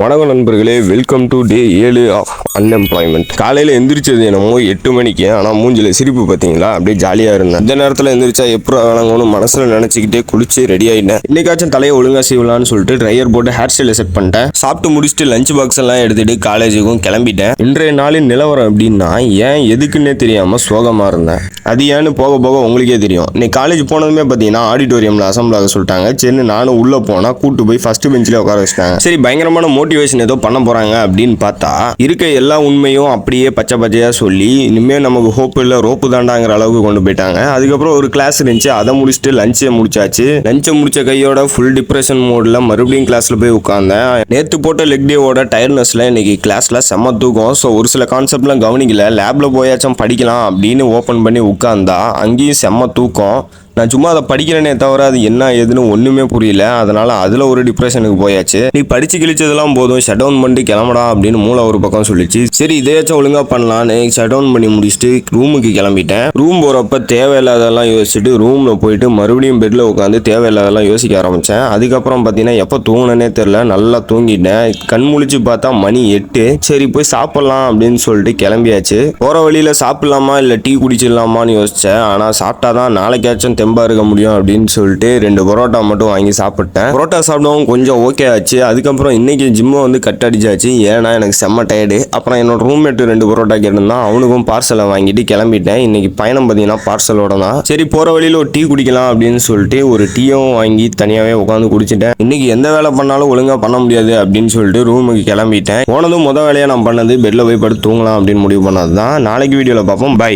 வணக்கம் நண்பர்களே, welcome to day 7 of unemployment. காலையில் எந்திரிச்சது என்னமோ 8 மணிக்கு. ஆனால் மூஞ்சில் சிரிப்பு பார்த்தீங்களா, அப்படியே ஜாலியாக இருந்தேன். இந்த நேரத்தில் எந்திரிச்சா எப்போ வழங்கணும் மனசில் நினச்சிக்கிட்டே குளிச்சு ரெடி ஆகிட்டேன். இன்னைக்காச்சும் தலையை ஒழுங்காக செய்யலான்னு சொல்லிட்டு ட்ரையர் போட்டு ஹேர் ஸ்டைலை செட் பண்ணிட்டேன். சாப்பிட்டு முடிச்சுட்டு லஞ்ச் பாக்ஸ் எல்லாம் எடுத்துட்டு காலேஜுக்கும் கிளம்பிட்டேன். இன்றைய நாளின் நிலவரம் அப்படின்னா ஏன் எதுக்குன்னே தெரியாமல் சோகமாக இருந்தேன். அது ஏன்னு போக போக உங்களுக்கே தெரியும். இன்னைக்கு காலேஜ் போனதுமே பார்த்தீங்கன்னா ஆடிட்டோரியமில் அசம்பிள் ஆக சொல்லிட்டாங்க. சரி நானும் உள்ளே போனால் கூட்டு போய் ஃபர்ஸ்ட் பெஞ்சில் உட்கார வச்சிட்டாங்க. சரி பயங்கரமான மோட்டிவேஷன் ஏதோ பண்ண போறாங்க அப்படின்னு பார்த்தா இருக்க எல்லா உண்மையும் அப்படியே பச்சை பச்சையா சொல்லி இனிமே நமக்கு ஹோப் இல்ல ரோப்பு தாண்டாங்கிற அளவுக்கு கொண்டு போயிட்டாங்க. அதுக்கப்புறம் ஒரு கிளாஸ் இருந்துச்சு, அதை முடிச்சுட்டு லஞ்சை முடிச்சாச்சு. லஞ்சை முடிச்ச கையோட ஃபுல் டிப்ரெஷன் மோட்ல மறுபடியும் கிளாஸ்ல போய் உட்கார்ந்தேன். நேற்று போட்ட லெக் டேவோட டயர்ட்னஸ்ல இன்னைக்கு கிளாஸ்ல செம்ம தூக்கம். ஸோ ஒரு சில கான்செப்ட்லாம் கவனிக்கல. லேப்ல போயாச்சும் படிக்கலாம் அப்படின்னு ஓப்பன் பண்ணி உட்கார்ந்தா அங்கேயும் செம்ம தூக்கம். நான் சும்மா அதை படிக்கிறேனே தவிர அது என்ன ஏதுன்னு ஒன்றுமே புரியல. அதனால் அதில் ஒரு டிப்ரெஷனுக்கு போயாச்சு. நீ படித்து கிழிச்சதெல்லாம் போதும், ஷட் டவுன் பண்ணிட்டு கிளம்படா அப்படின்னு மூளை ஒரு பக்கம் சொல்லிச்சு. சரி இதையாச்சும் ஒழுங்காக பண்ணலான்னு ஷட் டவுன் பண்ணி முடிச்சுட்டு ரூமுக்கு கிளம்பிட்டேன். ரூம் போகிறப்ப தேவையில்லாதெல்லாம் யோசிச்சுட்டு ரூமில் போயிட்டு மறுபடியும் பெட்டில் உட்காந்து தேவையில்லாதெல்லாம் யோசிக்க ஆரம்பித்தேன். அதுக்கப்புறம் பார்த்தீங்கன்னா எப்போ தூங்கினே தெரில, நல்லா தூங்கிட்டேன். கண் முழிச்சு பார்த்தா மணி 8. சரி போய் சாப்பிட்லாம் அப்படின்னு சொல்லிட்டு கிளம்பியாச்சு. போகிற வழியில் சாப்பிட்லாமா இல்லை டீ குடிச்சிடலாமான்னு யோசித்தேன். ஆனால் சாப்பிட்டாதான் நாளைக்காச்சும் தெம்பா இருக்க முடியும் அப்படின்னு சொல்லிட்டு 2 பரோட்டா மட்டும் வாங்கி சாப்பிட்டேன். பரோட்டா சாப்பிடவும் கொஞ்சம் ஓகே ஆச்சு. அதுக்கப்புறம் இன்னைக்கு ஜிம்மை வந்து கட் அடிச்சாச்சு. ஏன்னா எனக்கு செம்ம டயர்டு. அப்புறம் என்னோட ரூம்மேட்டு 2 பரோட்டா கேட்டிருந்தான், அவனுக்கும் பார்சலை வாங்கிட்டு கிளம்பிட்டேன். இன்னைக்கு பயணம் பார்த்தீங்கன்னா பார்சலோட தான். சரி போகிற வழியில் ஒரு டீ குடிக்கலாம் அப்படின்னு சொல்லிட்டு ஒரு டீயும் வாங்கி தனியாகவே உட்காந்து குடிச்சிட்டேன். இன்னைக்கு எந்த வேலை பண்ணாலும் ஒழுங்காக பண்ண முடியாது அப்படின்னு சொல்லிட்டு ரூமுக்கு கிளம்பிட்டேன். போனதும் வேலையாக நான் பண்ணது பெட்டில் போய் படுத்து தூங்கலாம் அப்படின்னு முடிவு பண்ணது தான். நாளைக்கு வீடியோவில் பார்ப்போம். பை.